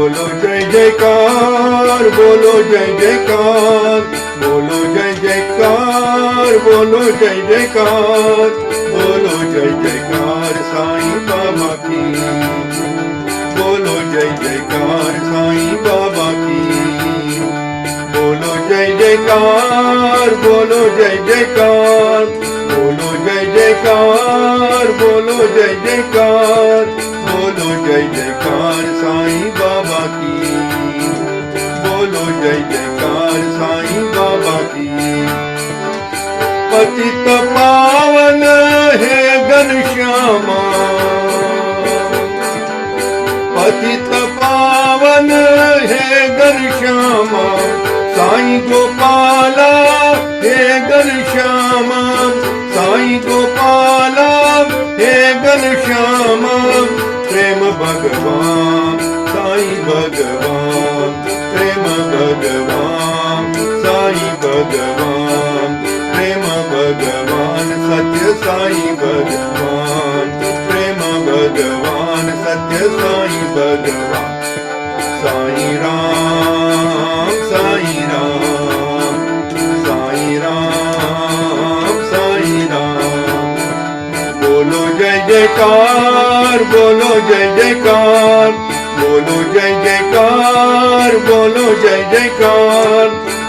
बोलो जय जयकार, बोलो जय जयकार, बोलो जय जयकार, बोलो जय जयकार, बोलो जय जयकार साईं बाबा की, बोलो जय जयकार साईं बाबा की, बोलो जय जयकार, बोलो जय जयकार, बोलो जय जयकार, बोलो जय जयकार, बोलो जय जयकार साईं बाबा की, बोलो जय जयकार साईं बाबा की। पतित पावन है घनश्यामा, पतित पावन है घनश्यामा, साईं गोपाला हे घनश्यामा, साईं गोपाला हे घनश्यामा, प्रेम भगवान साईं भगवान, प्रेम भगवान साईं भगवान, प्रेम भगवान सत्य साईं भगवान, प्रेम भगवान सत्य साईं भगवान। साईं राम साईं राम, साईं राम साईं राम, बोलो जय जयकार, बोलो जय जयकार, बोलो जय जयकार, बोलो जय जयकार,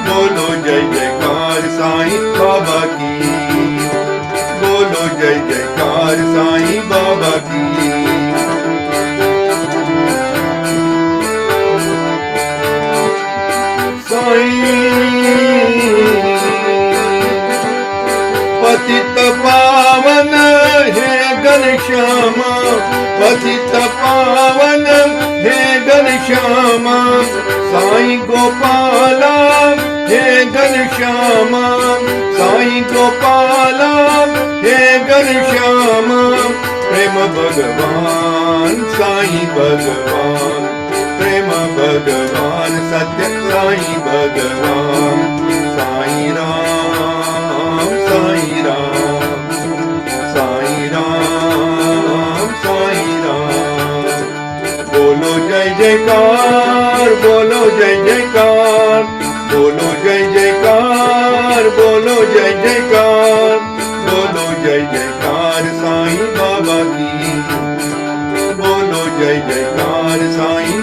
बोलो जय जयकार साईं बाबा की, बोलो जय जयकार साईं बाबा की। पतित पावन है घनश्यामा, पतित पावन है घनश्यामा, साईं गोपाला हे घनश्यामा, साईं गोपाला हे घनश्यामा, प्रेम भगवान साईं भगवान, प्रेम भगवान सत्य साईं भगवान। साईं राम साईं राम, साईं राम साईं राम, बोलो जय जयकार, बोलो जय जयकार, बोलो जय जयकार, बोलो जय जयकार, बोलो जय जयकार साईं बाबा की, बोलो जय जयकार साईं